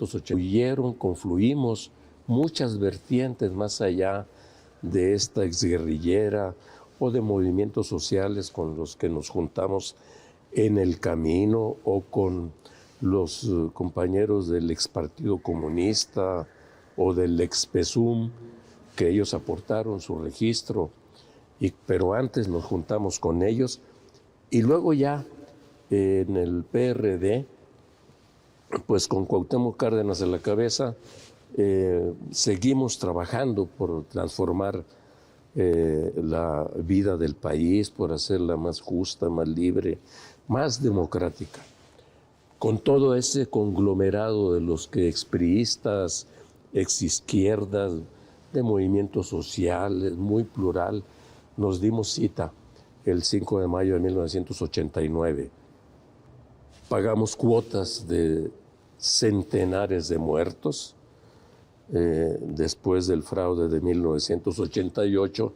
1980 confluimos muchas vertientes más allá de esta exguerrillera o de movimientos sociales con los que nos juntamos en el camino o con los compañeros del ex Partido Comunista o del ex PSUM, que ellos aportaron su registro, pero antes nos juntamos con ellos y luego ya en el PRD, pues con Cuauhtémoc Cárdenas en la cabeza, seguimos trabajando por transformar la vida del país, por hacerla más justa, más libre, más democrática. Con todo ese conglomerado de los que expriistas, exizquierdas, de movimientos sociales, muy plural, nos dimos cita el 5 de mayo de 1989. Pagamos cuotas de centenares de muertos después del fraude de 1988,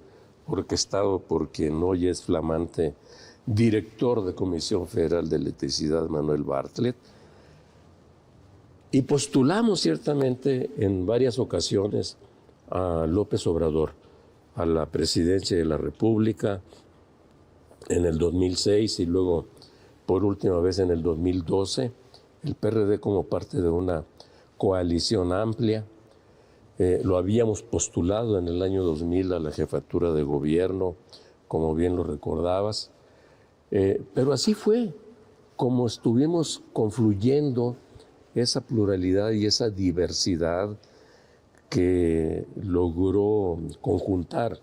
orquestado por quien hoy es flamante director de Comisión Federal de Electricidad, Manuel Bartlett, y postulamos ciertamente en varias ocasiones a López Obrador a la presidencia de la República en el 2006 y luego por última vez en el 2012, el PRD como parte de una coalición amplia. Lo habíamos postulado en el año 2000 a la jefatura de gobierno, como bien lo recordabas, pero así fue como estuvimos confluyendo esa pluralidad y esa diversidad que logró conjuntar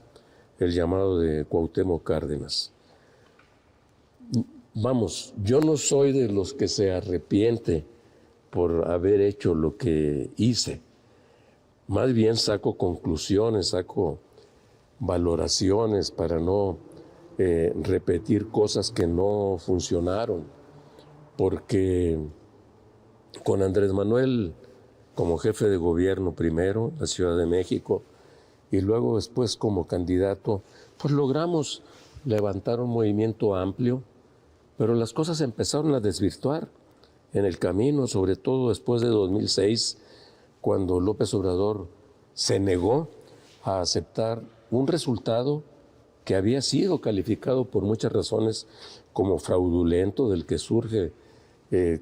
el llamado de Cuauhtémoc Cárdenas. Vamos, yo no soy de los que se arrepiente por haber hecho lo que hice. Más bien saco conclusiones, saco valoraciones para no repetir cosas que no funcionaron. Porque con Andrés Manuel como jefe de gobierno primero, la Ciudad de México, y luego después como candidato, pues logramos levantar un movimiento amplio, pero las cosas empezaron a desvirtuar en el camino, sobre todo después de 2006, cuando López Obrador se negó a aceptar un resultado que había sido calificado por muchas razones como fraudulento, del que surge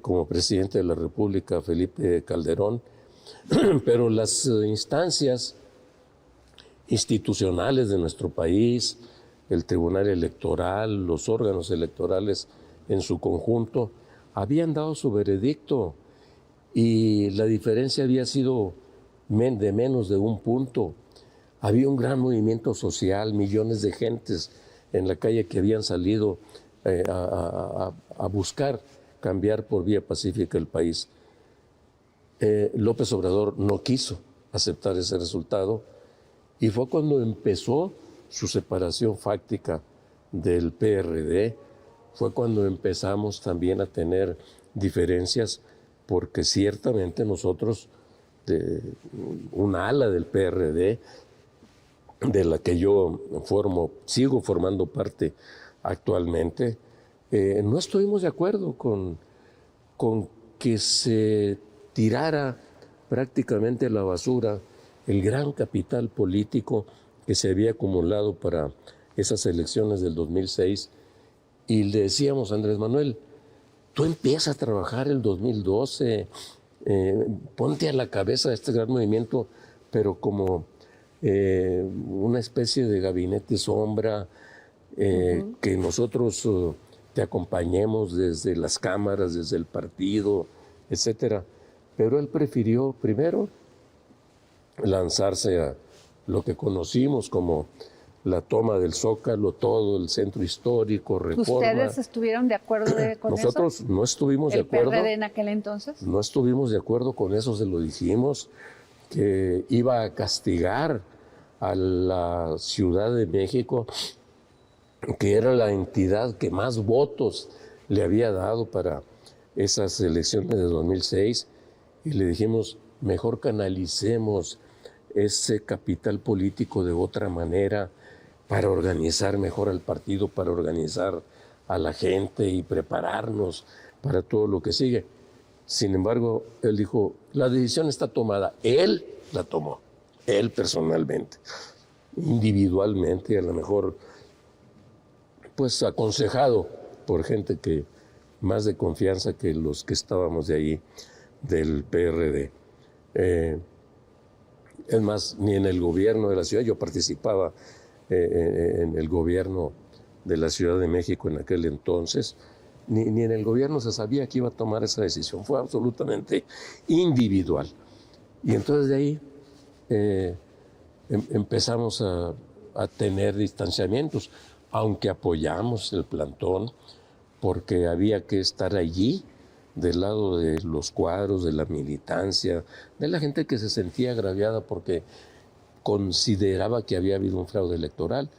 como presidente de la República Felipe Calderón, pero las instancias institucionales de nuestro país, el Tribunal Electoral, los órganos electorales en su conjunto, habían dado su veredicto y la diferencia había sido de menos de un punto. Había un gran movimiento social, millones de gentes en la calle que habían salido a buscar cambiar por vía pacífica el país. López Obrador no quiso aceptar ese resultado y fue cuando empezó su separación fáctica del PRD, fue cuando empezamos también a tener diferencias, porque ciertamente nosotros, de una ala del PRD, de la que yo sigo formando parte actualmente, no estuvimos de acuerdo con que se tirara prácticamente a la basura el gran capital político que se había acumulado para esas elecciones del 2006. Y le decíamos a Andrés Manuel, tú empiezas a trabajar el 2012, ponte a la cabeza de este gran movimiento, pero como una especie de gabinete sombra, que nosotros te acompañemos desde las cámaras, desde el partido, etcétera. Pero él prefirió primero lanzarse a lo que conocimos como la toma del Zócalo, todo el centro histórico, Reforma. ¿Ustedes estuvieron de acuerdo con eso? Nosotros no estuvimos de acuerdo. ¿El PRD en aquel entonces? No estuvimos de acuerdo con eso, se lo dijimos, que iba a castigar a la Ciudad de México, que era la entidad que más votos le había dado para esas elecciones de 2006, y le dijimos, mejor canalicemos ese capital político de otra manera para organizar mejor al partido, para organizar a la gente y prepararnos para todo lo que sigue. Sin embargo, él dijo, la decisión está tomada. Él la tomó, él personalmente, individualmente, a lo mejor, pues aconsejado por gente que más de confianza que los que estábamos de ahí, del PRD. Es más, ni en el gobierno de la ciudad, yo participaba en el gobierno de la Ciudad de México en aquel entonces, ni en el gobierno se sabía que iba a tomar esa decisión, fue absolutamente individual. Y entonces de ahí empezamos a tener distanciamientos, aunque apoyamos el plantón, porque había que estar allí del lado de los cuadros, de la militancia, de la gente que se sentía agraviada porque consideraba que había habido un fraude electoral.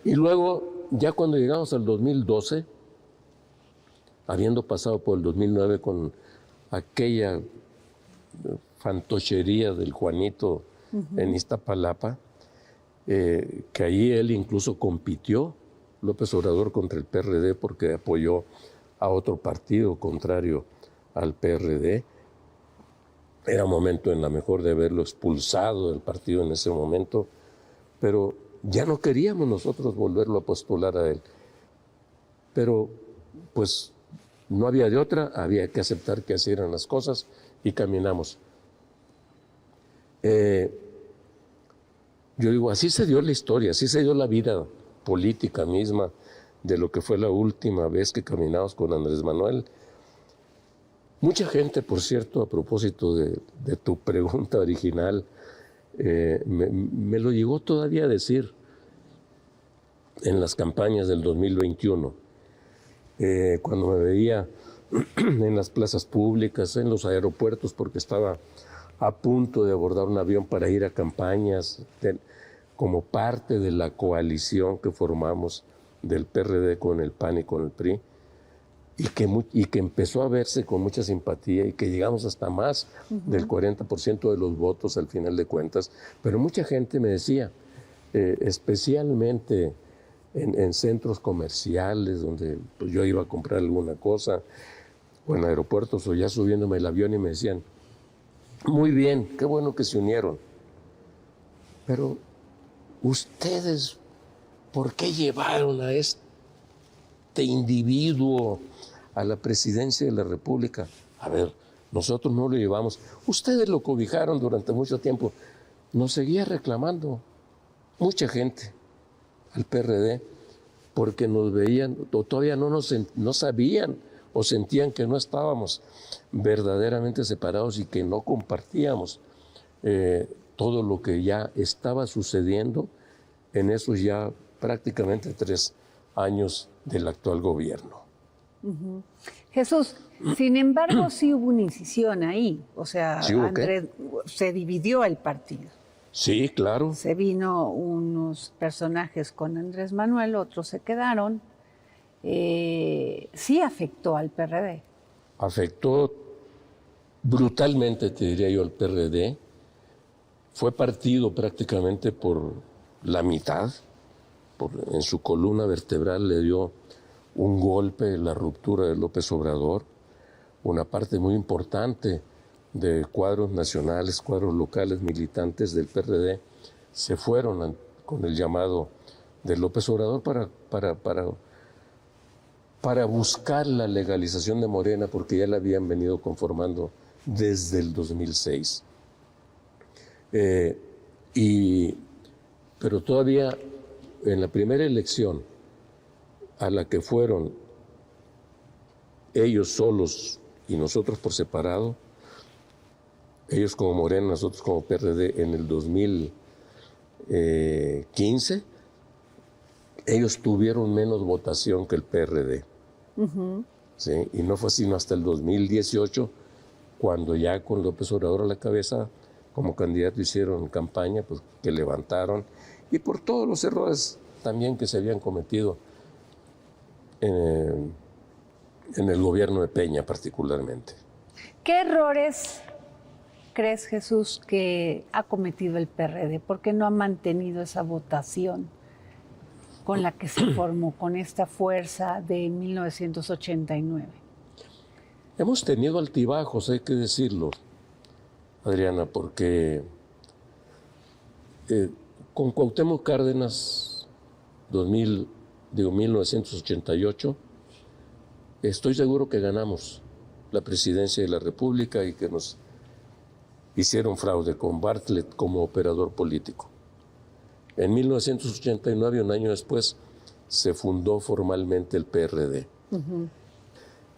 Y luego, ya cuando llegamos al 2012, habiendo pasado por el 2009 con aquella fantochería del Juanito en Iztapalapa, que ahí él incluso compitió, López Obrador, contra el PRD porque apoyó a otro partido contrario al PRD. Era momento en la mejor de haberlo expulsado del partido en ese momento, pero ya no queríamos nosotros volverlo a postular a él. Pero pues no había de otra, había que aceptar que así eran las cosas y caminamos. Yo digo, así se dio la historia, así se dio la vida política misma de lo que fue la última vez que caminamos con Andrés Manuel. Mucha gente, por cierto, a propósito de tu pregunta original, me lo llegó todavía a decir en las campañas del 2021, cuando me veía en las plazas públicas, en los aeropuertos, porque estaba a punto de abordar un avión para ir a campañas como parte de la coalición que formamos del PRD con el PAN y con el PRI, y que empezó a verse con mucha simpatía y que llegamos hasta más del 40% de los votos al final de cuentas. Pero mucha gente me decía, especialmente en centros comerciales donde pues, yo iba a comprar alguna cosa, o en aeropuertos, o ya subiéndome el avión, y me decían, muy bien, qué bueno que se unieron, pero ustedes, ¿por qué llevaron a este individuo a la presidencia de la República? A ver, nosotros no lo llevamos. Ustedes lo cobijaron durante mucho tiempo. Nos seguía reclamando mucha gente al PRD porque nos veían, o todavía no sabían o sentían que no estábamos verdaderamente separados y que no compartíamos todo lo que ya estaba sucediendo en esos ya prácticamente 3 años del actual gobierno. Jesús, sin embargo, sí hubo una incisión ahí. O sea, ¿Sí hubo Andrés, se dividió el partido. Sí, claro. Se vino unos personajes con Andrés Manuel, otros se quedaron. Sí afectó al PRD. Afectó brutalmente, te diría yo, al PRD. Fue partido prácticamente por la mitad. En su columna vertebral le dio un golpe la ruptura de López Obrador. Una parte muy importante de cuadros nacionales, cuadros locales, militantes del PRD, se fueron con el llamado de López Obrador para buscar la legalización de Morena, porque ya la habían venido conformando desde el 2006. Pero todavía en la primera elección a la que fueron ellos solos y nosotros por separado, ellos como Morena, nosotros como PRD, en el 2015, ellos tuvieron menos votación que el PRD. ¿Sí? Y no fue sino hasta el 2018, cuando ya con López Obrador a la cabeza, como candidato hicieron campaña, pues que levantaron, y por todos los errores también que se habían cometido en el gobierno de Peña particularmente. ¿Qué errores crees, Jesús, que ha cometido el PRD? ¿Por qué no ha mantenido esa votación? con la que se formó, con esta fuerza de 1989? Hemos tenido altibajos, hay que decirlo, Adriana, porque con Cuauhtémoc Cárdenas, 1988, estoy seguro que ganamos la presidencia de la República y que nos hicieron fraude con Bartlett como operador político. En 1989, un año después, se fundó formalmente el PRD.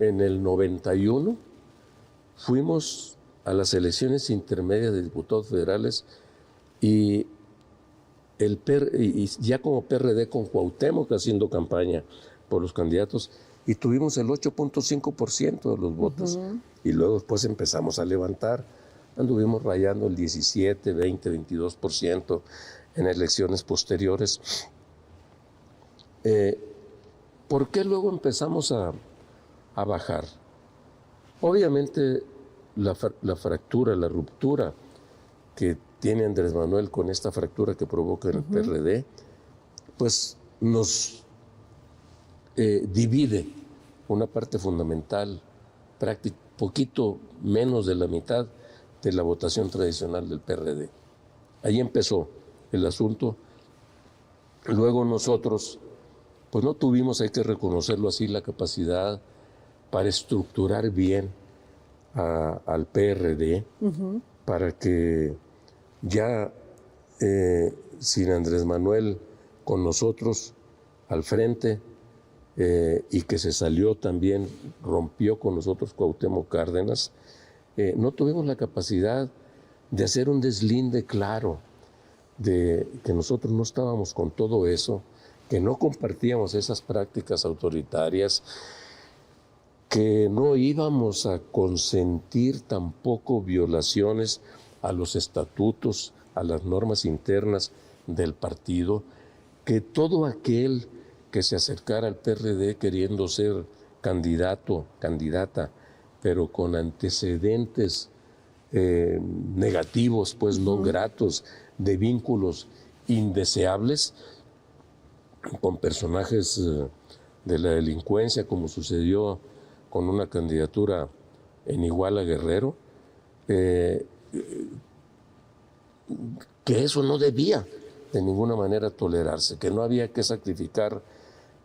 En el 91 fuimos a las elecciones intermedias de diputados federales y ya como PRD con Cuauhtémoc haciendo campaña por los candidatos, y tuvimos el 8.5% de los votos. Y luego después empezamos a levantar, anduvimos rayando el 17, 20, 22% en elecciones posteriores. ¿Por qué luego empezamos a bajar? Obviamente la fractura, la ruptura que tiene Andrés Manuel con esta fractura que provoca en el PRD, pues nos divide una parte fundamental, poquito menos de la mitad de la votación tradicional del PRD. Ahí empezó el asunto. Luego nosotros, pues no tuvimos, hay que reconocerlo así, la capacidad para estructurar bien al PRD, para que ya sin Andrés Manuel con nosotros al frente, y que se salió también, rompió con nosotros Cuauhtémoc Cárdenas, no tuvimos la capacidad de hacer un deslinde claro de que nosotros no estábamos con todo eso, que no compartíamos esas prácticas autoritarias, que no íbamos a consentir tampoco violaciones a los estatutos, a las normas internas del partido, que todo aquel que se acercara al PRD queriendo ser candidato, candidata, pero con antecedentes negativos, pues no gratos, de vínculos indeseables con personajes de la delincuencia, como sucedió con una candidatura en Iguala Guerrero, que eso no debía de ninguna manera tolerarse, que no había que sacrificar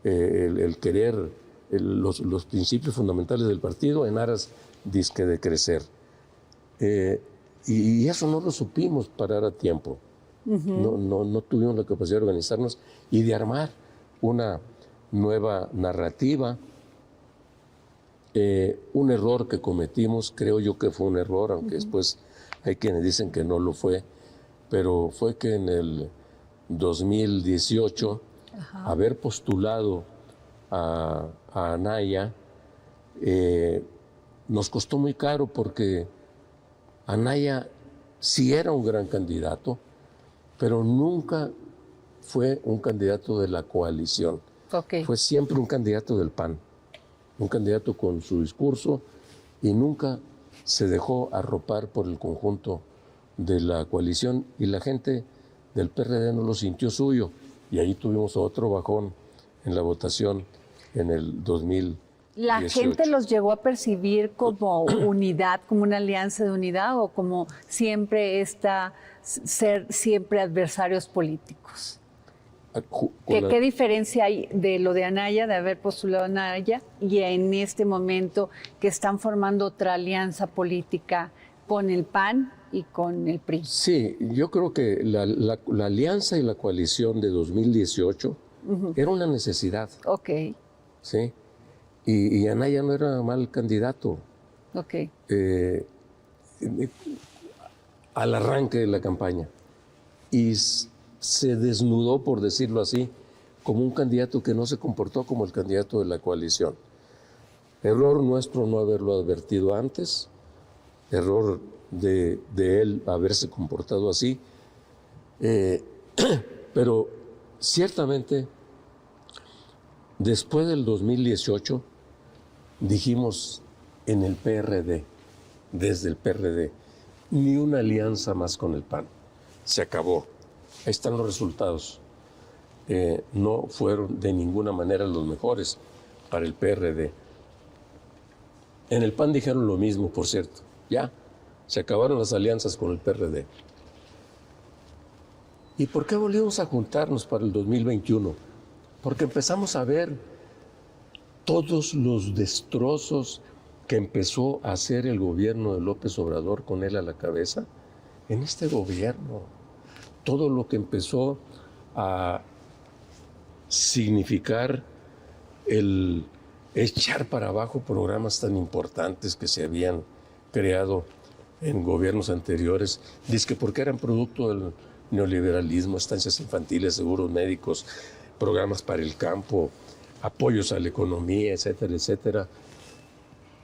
el querer, los principios fundamentales del partido en aras disque de crecer. Y eso no lo supimos parar a tiempo. No tuvimos la capacidad de organizarnos y de armar una nueva narrativa. Un error que cometimos, creo yo que fue un error, aunque después hay quienes dicen que no lo fue, pero fue que en el 2018 haber postulado a Anaya nos costó muy caro, porque Anaya sí era un gran candidato, pero nunca fue un candidato de la coalición. Fue siempre un candidato del PAN, un candidato con su discurso, y nunca se dejó arropar por el conjunto de la coalición, y la gente del PRD no lo sintió suyo, y ahí tuvimos otro bajón en la votación en el 2018. ¿La gente los llegó a percibir como unidad, como una alianza de unidad, o como siempre ser siempre adversarios políticos? ¿Qué diferencia hay de lo de Anaya, de haber postulado a Anaya, y en este momento que están formando otra alianza política con el PAN y con el PRI? Sí, yo creo que la alianza y la coalición de 2018 era una necesidad. Sí. Y Anaya no era mal candidato. Al arranque de la campaña. Y se desnudó, por decirlo así, como un candidato que no se comportó como el candidato de la coalición. Error nuestro no haberlo advertido antes, error de él haberse comportado así, pero ciertamente después del 2018 dijimos en el PRD, desde el PRD, ni una alianza más con el PAN. Se acabó. Ahí están los resultados. no fueron de ninguna manera los mejores para el PRD. En el PAN dijeron lo mismo, por cierto. Ya, se acabaron las alianzas con el PRD. ¿Y por qué volvimos a juntarnos para el 2021? Porque empezamos a ver todos los destrozos que empezó a hacer el gobierno de López Obrador con él a la cabeza en este gobierno. Todo lo que empezó a significar el echar para abajo programas tan importantes que se habían creado en gobiernos anteriores, dizque porque eran producto del neoliberalismo, estancias infantiles, seguros médicos, programas para el campo, apoyos a la economía, etcétera, etcétera.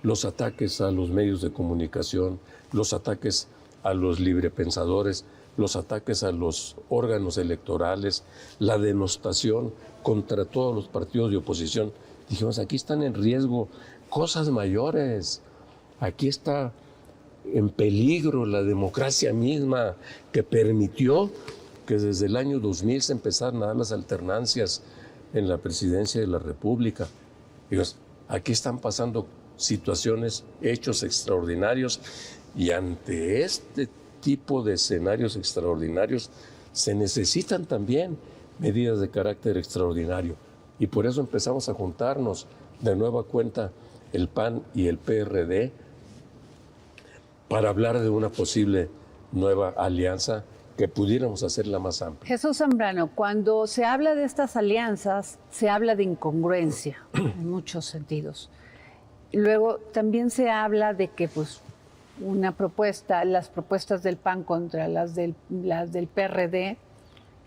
Los ataques a los medios de comunicación, los ataques a los librepensadores, los ataques a los órganos electorales, la denostación contra todos los partidos de oposición. Dijimos, aquí están en riesgo cosas mayores, aquí está en peligro la democracia misma que permitió que desde el año 2000 se empezaran a dar las alternancias en la presidencia de la República. Dijimos, aquí están pasando situaciones, hechos extraordinarios, y ante este tipo de escenarios extraordinarios se necesitan también medidas de carácter extraordinario. Y por eso empezamos a juntarnos de nueva cuenta el PAN y el PRD para hablar de una posible nueva alianza que pudiéramos hacerla más amplia. Jesús Zambrano, cuando se habla de estas alianzas, se habla de incongruencia en muchos sentidos. Luego también se habla de que pues, las propuestas del PAN contra las del PRD,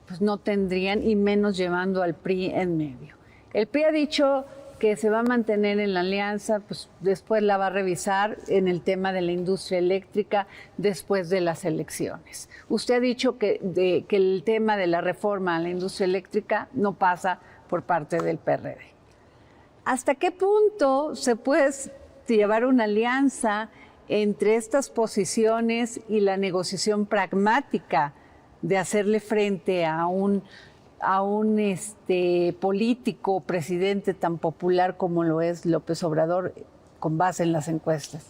pues no tendrían, y menos llevando al PRI en medio. El PRI ha dicho que se va a mantener en la alianza, pues después la va a revisar en el tema de la industria eléctrica después de las elecciones. Usted ha dicho que el tema de la reforma a la industria eléctrica no pasa por parte del PRD. ¿Hasta qué punto se puede llevar una alianza entre estas posiciones y la negociación pragmática de hacerle frente a un político, presidente tan popular como lo es López Obrador, con base en las encuestas?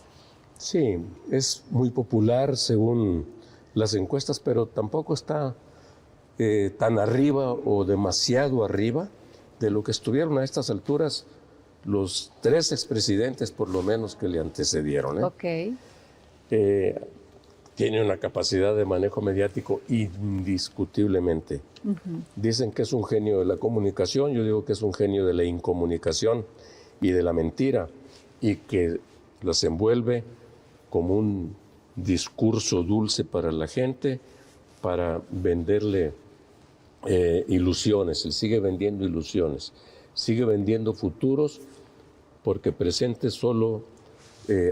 Sí, es muy popular según las encuestas, pero tampoco está tan arriba o demasiado arriba de lo que estuvieron a estas alturas los 3 expresidentes, por lo menos, que le antecedieron. Ok. Tiene una capacidad de manejo mediático indiscutiblemente. Dicen que es un genio de la comunicación, yo digo que es un genio de la incomunicación y de la mentira, y que las envuelve como un discurso dulce para la gente, para venderle ilusiones. Él sigue vendiendo ilusiones, sigue vendiendo futuros, porque presente solo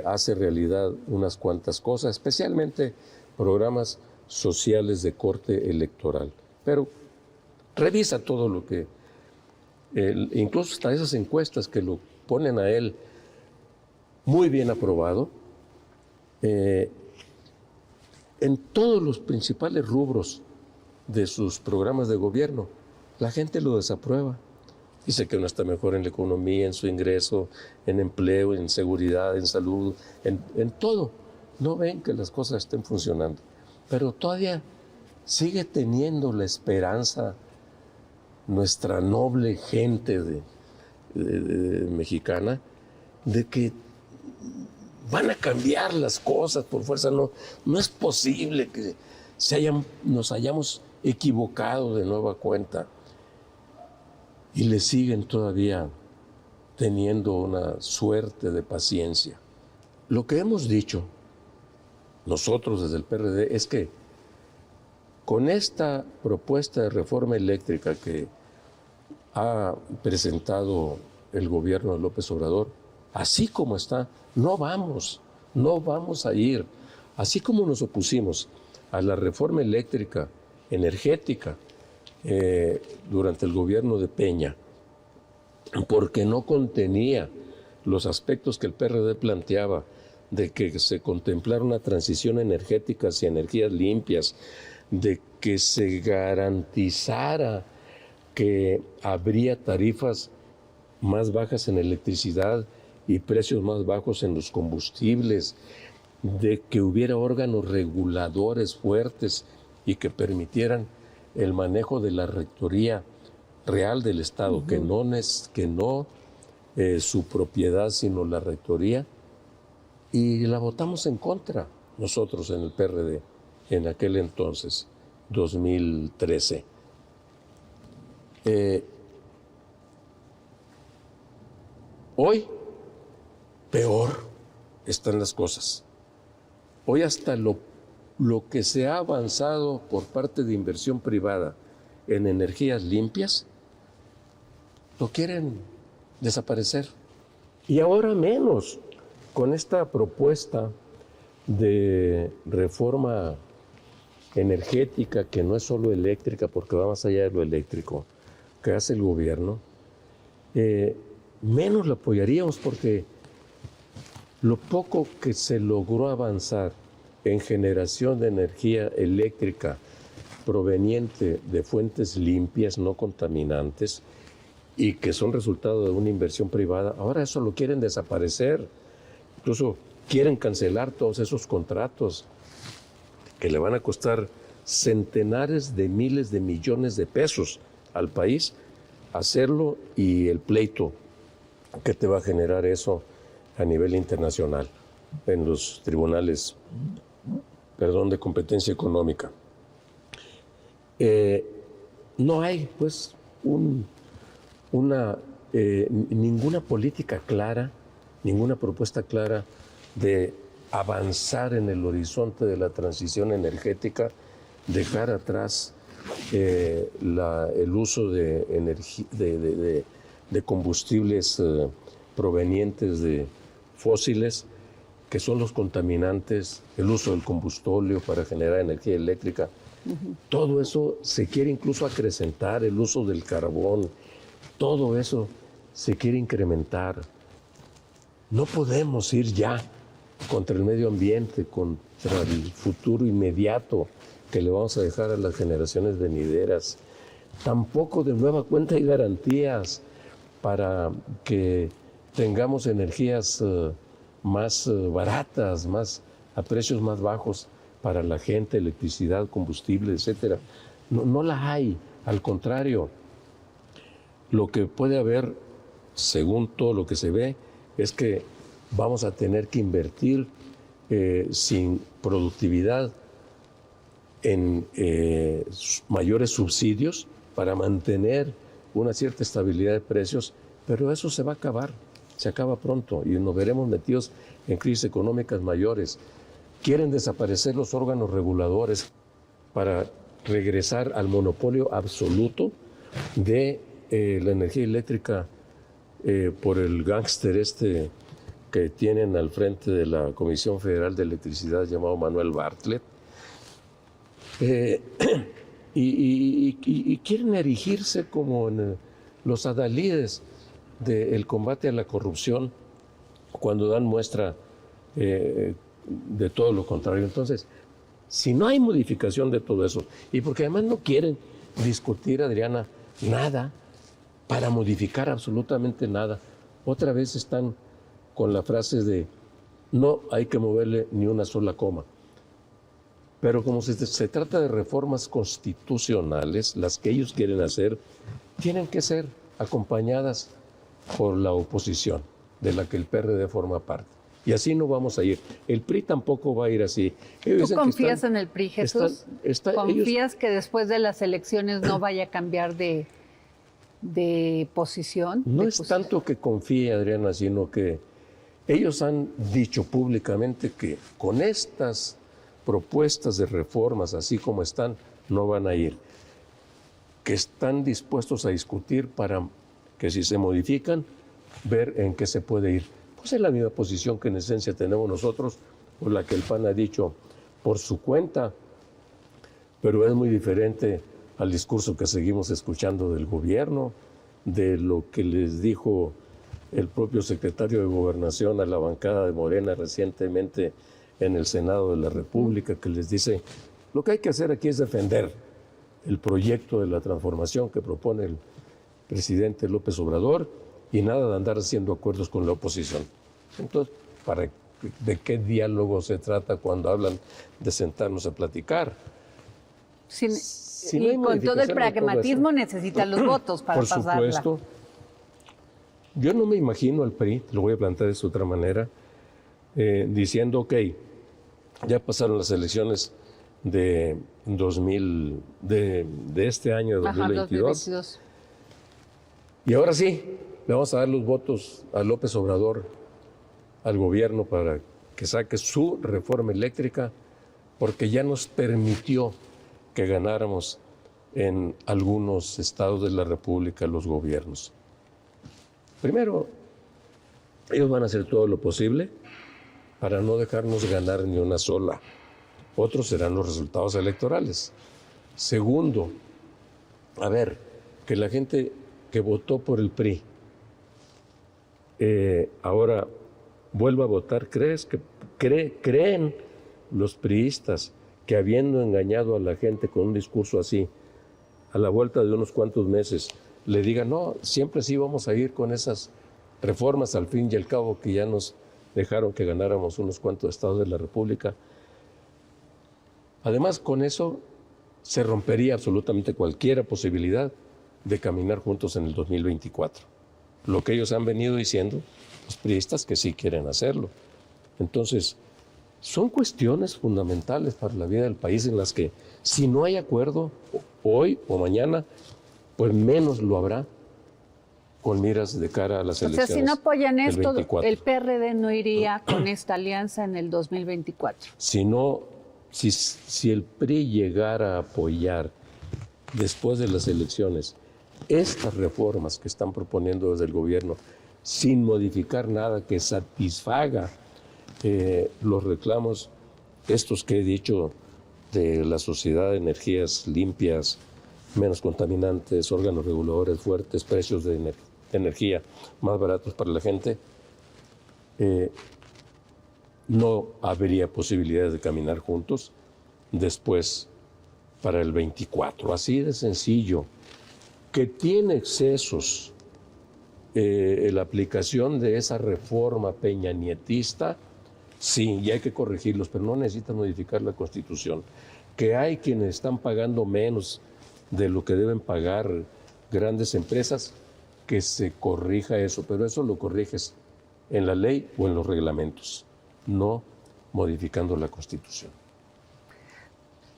hace realidad unas cuantas cosas, especialmente programas sociales de corte electoral. Pero revisa todo lo que, incluso hasta esas encuestas que lo ponen a él muy bien aprobado, en todos los principales rubros de sus programas de gobierno, la gente lo desaprueba. Dice que no está mejor en la economía, en su ingreso, en empleo, en seguridad, en salud, en todo. No ven que las cosas estén funcionando. Pero todavía sigue teniendo la esperanza nuestra noble gente mexicana de que van a cambiar las cosas por fuerza. No es posible que nos hayamos equivocado de nueva cuenta. Y le siguen todavía teniendo una suerte de paciencia. Lo que hemos dicho nosotros desde el PRD es que con esta propuesta de reforma eléctrica que ha presentado el gobierno de López Obrador, así como está, no vamos a ir. Así como nos opusimos a la reforma eléctrica, energética, durante el gobierno de Peña, porque no contenía los aspectos que el PRD planteaba de que se contemplara una transición energética hacia energías limpias, de que se garantizara que habría tarifas más bajas en electricidad y precios más bajos en los combustibles, de que hubiera órganos reguladores fuertes y que permitieran el manejo de la rectoría real del Estado, que no su propiedad, sino la rectoría, y la votamos en contra nosotros en el PRD en aquel entonces, 2013. Hoy, peor están las cosas. Hoy hasta lo que se ha avanzado por parte de inversión privada en energías limpias, lo quieren desaparecer. Y ahora menos, con esta propuesta de reforma energética, que no es solo eléctrica, porque va más allá de lo eléctrico, que hace el gobierno, menos la apoyaríamos, porque lo poco que se logró avanzar en generación de energía eléctrica proveniente de fuentes limpias, no contaminantes, y que son resultado de una inversión privada, ahora eso lo quieren desaparecer. Incluso quieren cancelar todos esos contratos que le van a costar centenares de miles de millones de pesos al país hacerlo, y el pleito que te va a generar eso a nivel internacional en los tribunales, de competencia económica. No hay, pues, ninguna política clara, ninguna propuesta clara de avanzar en el horizonte de la transición energética, dejar atrás el uso de combustibles provenientes de fósiles, que son los contaminantes, el uso del combustóleo para generar energía eléctrica. Todo eso se quiere incluso acrecentar, el uso del carbón, todo eso se quiere incrementar. No podemos ir ya contra el medio ambiente, contra el futuro inmediato que le vamos a dejar a las generaciones venideras. Tampoco de nueva cuenta hay garantías para que tengamos energías más baratas, a precios más bajos para la gente, electricidad, combustible, etcétera. No las hay, al contrario. Lo que puede haber, según todo lo que se ve, es que vamos a tener que invertir sin productividad en mayores subsidios para mantener una cierta estabilidad de precios, pero eso se va a acabar, se acaba pronto y nos veremos metidos en crisis económicas mayores. Quieren desaparecer los órganos reguladores para regresar al monopolio absoluto de la energía eléctrica por el gángster que tienen al frente de la Comisión Federal de Electricidad, llamado Manuel Bartlett. Y quieren erigirse como en los adalides del combate a la corrupción, cuando dan muestra de todo lo contrario. Entonces, si no hay modificación de todo eso, y porque además no quieren discutir, Adriana, nada para modificar absolutamente nada, otra vez están con la frase de no hay que moverle ni una sola coma. Pero como se trata de reformas constitucionales, las que ellos quieren hacer, tienen que ser acompañadas por la oposición, de la que el PRD forma parte. Y así no vamos a ir. El PRI tampoco va a ir así. ¿Tú confías en el PRI, Jesús? ¿Confías que después de las elecciones no vaya a cambiar de posición? No es tanto que confíe, Adriana, sino que ellos han dicho públicamente que con estas propuestas de reformas, así como están, no van a ir. Que están dispuestos a discutir para que, si se modifican, ver en qué se puede ir. Pues es la misma posición que en esencia tenemos nosotros, por la que el PAN ha dicho por su cuenta, pero es muy diferente al discurso que seguimos escuchando del gobierno, de lo que les dijo el propio secretario de Gobernación a la bancada de Morena recientemente en el Senado de la República, que les dice, lo que hay que hacer aquí es defender el proyecto de la transformación que propone el presidente López Obrador y nada de andar haciendo acuerdos con la oposición. Entonces, ¿de qué diálogo se trata cuando hablan de sentarnos a platicar? Y con todo el pragmatismo necesitan los votos para pasarla. Por supuesto. Yo no me imagino al PRI, lo voy a plantear de otra manera, diciendo, ok, ya pasaron las elecciones de este año, de 2022. Y ahora sí, le vamos a dar los votos a López Obrador, al gobierno, para que saque su reforma eléctrica, porque ya nos permitió que ganáramos en algunos estados de la República los gobiernos. Primero, ellos van a hacer todo lo posible para no dejarnos ganar ni una sola. Otros serán los resultados electorales. Segundo, que la gente que votó por el PRI ahora vuelva a votar. ¿Creen los priistas que, habiendo engañado a la gente con un discurso así, a la vuelta de unos cuantos meses, le digan, no, siempre sí vamos a ir con esas reformas, al fin y al cabo que ya nos dejaron que ganáramos unos cuantos estados de la República? Además, con eso se rompería absolutamente cualquier posibilidad de caminar juntos en el 2024. Lo que ellos han venido diciendo, los priistas, que sí quieren hacerlo. Entonces, son cuestiones fundamentales para la vida del país en las que, si no hay acuerdo hoy o mañana, pues menos lo habrá con miras de cara a las elecciones. O sea, si no apoyan esto, 24. el PRD no iría con esta alianza en el 2024. Si el PRI llegara a apoyar después de las elecciones estas reformas que están proponiendo desde el gobierno, sin modificar nada que satisfaga los reclamos estos que he dicho de la Sociedad de Energías Limpias, menos contaminantes, órganos reguladores fuertes, precios de energía más baratos para la gente, no habría posibilidades de caminar juntos después para el 24. Así de sencillo. Que tiene excesos la aplicación de esa reforma peñanietista, sí, y hay que corregirlos, pero no necesita modificar la Constitución. Que hay quienes están pagando menos de lo que deben pagar grandes empresas, que se corrija eso, pero eso lo corriges en la ley o en los reglamentos, no modificando la Constitución.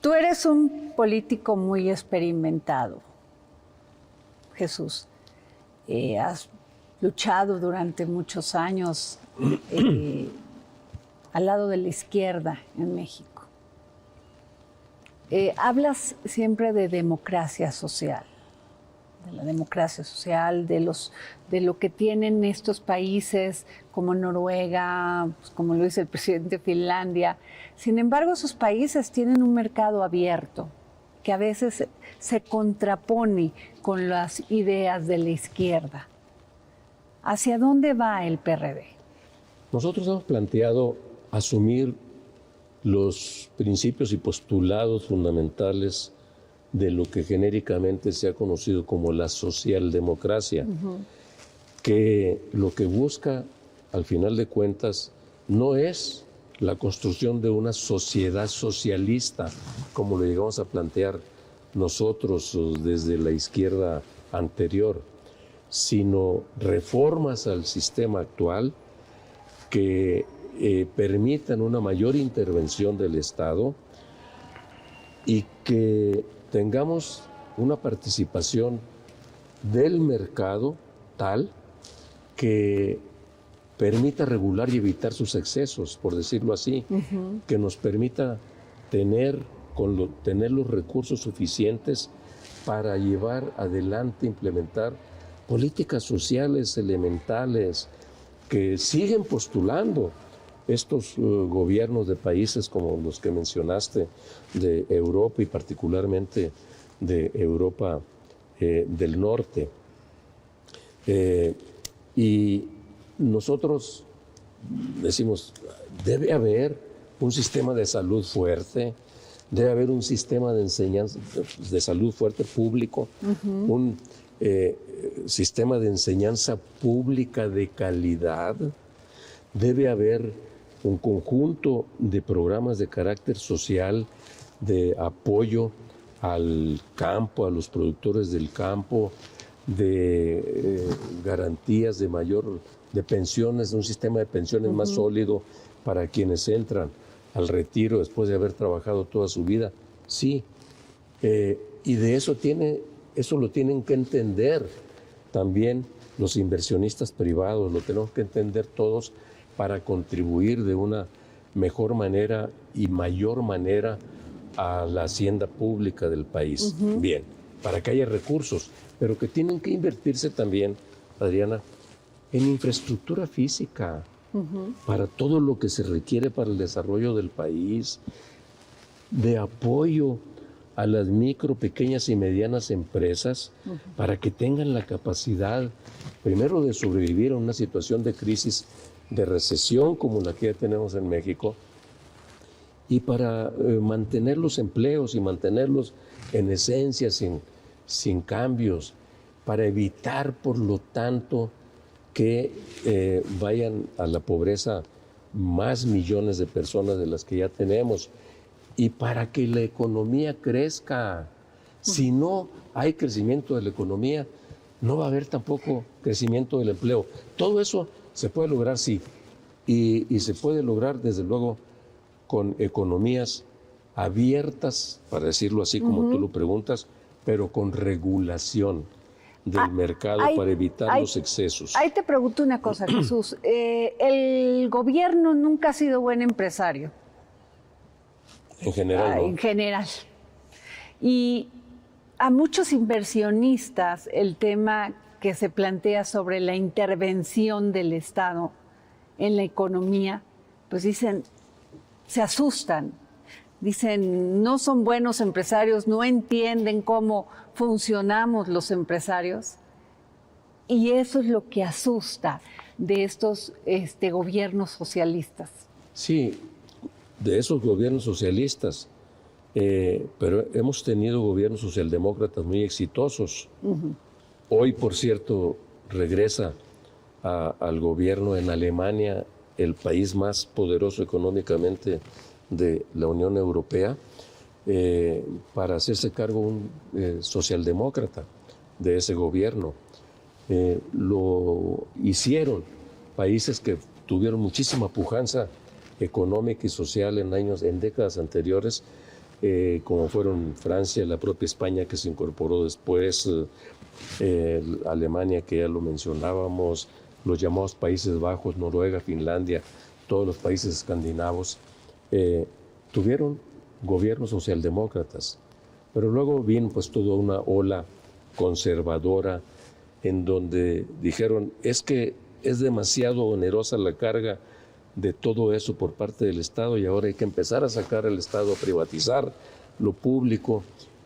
Tú eres un político muy experimentado, Jesús. Has luchado durante muchos años al lado de la izquierda en México. Hablas siempre de democracia social, de la democracia social, de lo que tienen estos países como Noruega, pues como lo dice el presidente de Finlandia. Sin embargo, esos países tienen un mercado abierto que a veces se contrapone con las ideas de la izquierda. ¿Hacia dónde va el PRD? Nosotros hemos planteado asumir los principios y postulados fundamentales de lo que genéricamente se ha conocido como la socialdemocracia, que lo que busca, al final de cuentas, no es la construcción de una sociedad socialista, como lo llegamos a plantear nosotros desde la izquierda anterior, sino reformas al sistema actual que permitan una mayor intervención del Estado y que tengamos una participación del mercado tal que permita regular y evitar sus excesos, por decirlo así, que nos permita tener los recursos suficientes para llevar adelante, implementar políticas sociales elementales que siguen postulando estos gobiernos de países como los que mencionaste, de Europa y particularmente de Europa del Norte. Y nosotros decimos, debe haber un sistema de salud fuerte, debe haber un sistema de enseñanza, de salud fuerte público, un sistema de enseñanza pública de calidad, debe haber un conjunto de programas de carácter social, de apoyo al campo, a los productores del campo, de garantías de pensiones, de un sistema de pensiones más sólido para quienes entran al retiro después de haber trabajado toda su vida. Sí, y de eso lo tienen que entender también los inversionistas privados, lo tenemos que entender todos para contribuir de una mejor manera y mayor manera a la hacienda pública del país. Bien, para que haya recursos, pero que tienen que invertirse también, Adriana, en infraestructura física, para todo lo que se requiere para el desarrollo del país, de apoyo a las micro, pequeñas y medianas empresas, para que tengan la capacidad, primero, de sobrevivir a una situación de crisis, de recesión como la que ya tenemos en México, y para mantener los empleos y mantenerlos en esencia, sin cambios, para evitar, por lo tanto, que vayan a la pobreza más millones de personas de las que ya tenemos, y para que la economía crezca. Si no hay crecimiento de la economía, no va a haber tampoco crecimiento del empleo. Todo eso se puede lograr, sí, y se puede lograr, desde luego, con economías abiertas, para decirlo así como tú lo preguntas, pero con regulación del mercado para evitar los excesos. Ahí te pregunto una cosa, Jesús. El gobierno nunca ha sido buen empresario. En general, ¿no? En general. Y a muchos inversionistas el tema que se plantea sobre la intervención del Estado en la economía, pues dicen, se asustan. Dicen, no son buenos empresarios, no entienden cómo funcionamos los empresarios. Y eso es lo que asusta de estos gobiernos socialistas. Sí, de esos gobiernos socialistas. Pero hemos tenido gobiernos socialdemócratas muy exitosos. Hoy, por cierto, regresa al gobierno en Alemania, el país más poderoso económicamente de la Unión Europea, para hacerse cargo un socialdemócrata de ese gobierno. Lo hicieron países que tuvieron muchísima pujanza económica y social en décadas anteriores, como fueron Francia, la propia España que se incorporó después, Alemania, que ya lo mencionábamos, los llamados Países Bajos, Noruega, Finlandia, todos los países escandinavos, tuvieron gobiernos socialdemócratas. Pero luego vino pues toda una ola conservadora en donde dijeron, es que es demasiado onerosa la carga de todo eso por parte del Estado y ahora hay que empezar a sacar al Estado, a privatizar lo público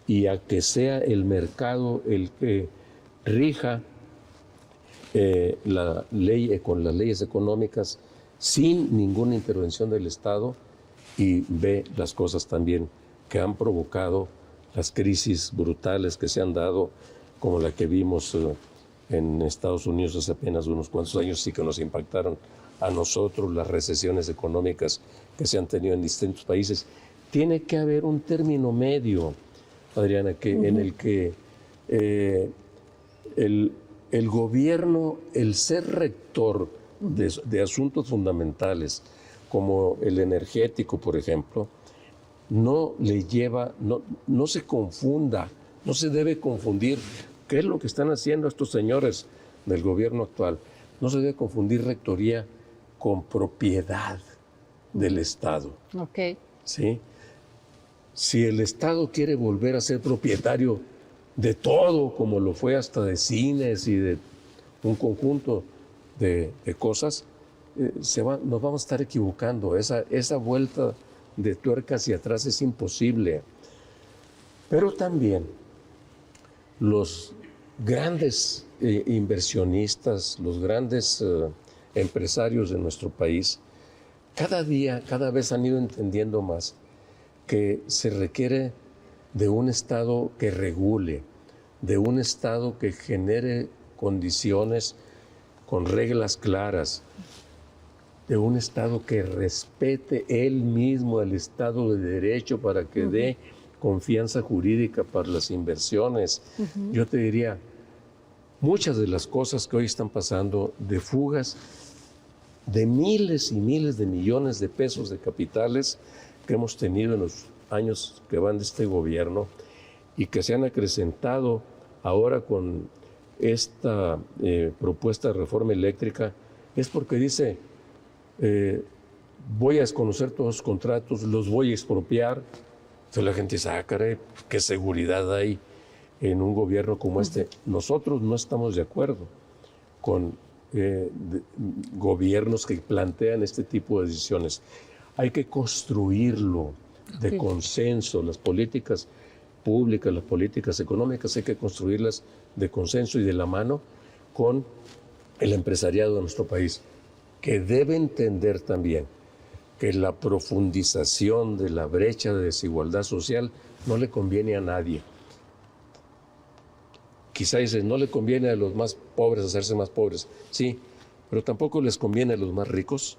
y a que sea el mercado el que rija la ley con las leyes económicas sin ninguna intervención del Estado, y ve las cosas también que han provocado las crisis brutales que se han dado, como la que vimos en Estados Unidos hace apenas unos cuantos años y que nos impactaron a nosotros, las recesiones económicas que se han tenido en distintos países. Tiene que haber un término medio, Adriana, en el que el gobierno, el ser rector de asuntos fundamentales, como el energético, por ejemplo, no se confunda, no se debe confundir. ¿Qué es lo que están haciendo estos señores del gobierno actual? No se debe confundir rectoría con propiedad del Estado. Okay. ¿Sí? Si el Estado quiere volver a ser propietario de todo, como lo fue hasta de cines y de un conjunto de cosas, nos vamos a estar equivocando. Esa vuelta de tuerca hacia atrás es imposible. Pero también los grandes inversionistas, los grandes empresarios de nuestro país, cada vez han ido entendiendo más que se requiere de un Estado que regule, de un Estado que genere condiciones con reglas claras, de un Estado que respete él mismo el Estado de Derecho para que dé confianza jurídica para las inversiones. Yo te diría, muchas de las cosas que hoy están pasando, de fugas de miles y miles de millones de pesos de capitales que hemos tenido en los años que van de este gobierno y que se han acrecentado ahora con esta propuesta de reforma eléctrica, es porque dice, voy a desconocer todos los contratos, los voy a expropiar. Entonces la gente dice, caray, qué seguridad hay en un gobierno como este. Nosotros no estamos de acuerdo con gobiernos que plantean este tipo de decisiones. Hay que construirlo de consenso. Las políticas públicas, las políticas económicas, hay que construirlas de consenso y de la mano con el empresariado de nuestro país, que debe entender también que la profundización de la brecha de desigualdad social no le conviene a nadie. Quizá dices, no le conviene a los más pobres hacerse más pobres. Sí, pero tampoco les conviene a los más ricos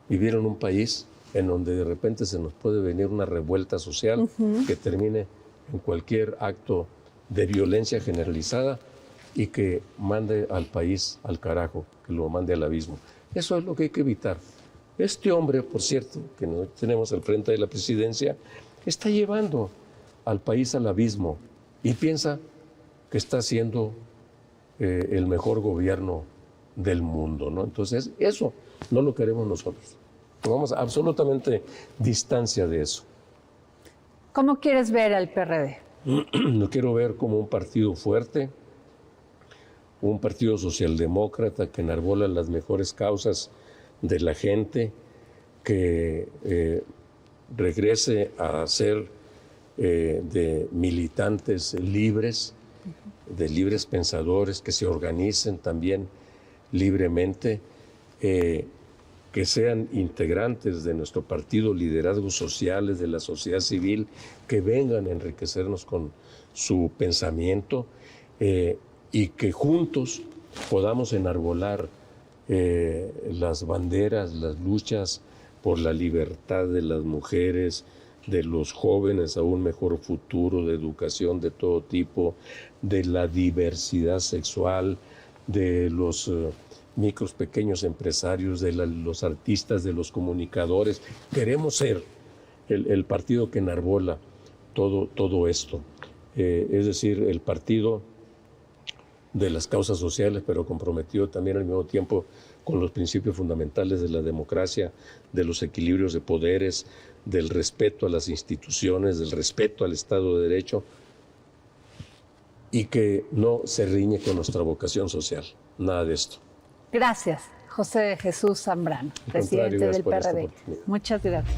vivir en un país en donde de repente se nos puede venir una revuelta social que termine en cualquier acto de violencia generalizada y que mande al país al carajo, que lo mande al abismo. Eso es lo que hay que evitar. Este hombre, por cierto, que no tenemos al frente de la presidencia, está llevando al país al abismo y piensa que está haciendo el mejor gobierno del mundo, ¿no? Entonces, eso no lo queremos nosotros. Tomamos absolutamente distancia de eso. ¿Cómo quieres ver al PRD? Lo quiero ver como un partido fuerte, un partido socialdemócrata que enarbola las mejores causas de la gente, que regrese a ser de militantes libres, de libres pensadores, que se organicen también libremente, que sean integrantes de nuestro partido, liderazgos sociales de la sociedad civil, que vengan a enriquecernos con su pensamiento y que juntos podamos enarbolar las banderas, las luchas por la libertad de las mujeres, de los jóvenes a un mejor futuro, de educación de todo tipo, de la diversidad sexual, de los micros, pequeños empresarios, de los artistas, de los comunicadores. Queremos ser el partido que enarbola todo esto. Es decir, el partido de las causas sociales, pero comprometido también al mismo tiempo con los principios fundamentales de la democracia, de los equilibrios de poderes, del respeto a las instituciones, del respeto al Estado de Derecho, y que no se riñe con nuestra vocación social. Nada de esto. Gracias, José de Jesús Zambrano, presidente del PRD. Muchas gracias.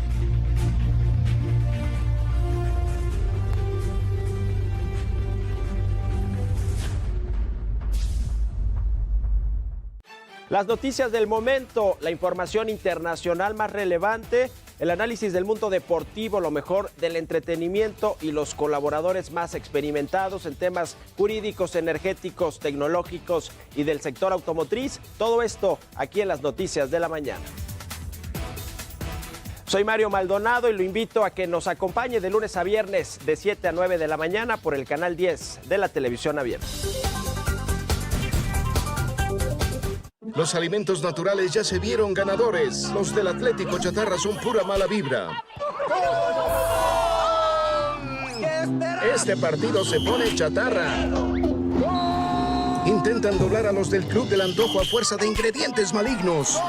Las noticias del momento, la información internacional más relevante, el análisis del mundo deportivo, lo mejor del entretenimiento y los colaboradores más experimentados en temas jurídicos, energéticos, tecnológicos y del sector automotriz. Todo esto aquí en las noticias de la mañana. Soy Mario Maldonado y lo invito a que nos acompañe de lunes a viernes de 7 a 9 de la mañana por el canal 10 de la televisión abierta. Los alimentos naturales ya se vieron ganadores. Los del Atlético Chatarra son pura mala vibra. Este partido se pone chatarra. Intentan doblar a los del Club del Antojo a fuerza de ingredientes malignos.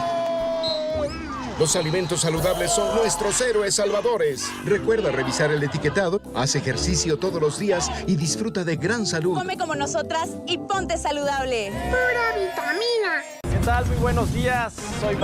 Los alimentos saludables son nuestros héroes salvadores. Recuerda revisar el etiquetado, haz ejercicio todos los días y disfruta de gran salud. Come como nosotras y ponte saludable. Pura vitamina. ¿Qué tal? Muy buenos días. Soy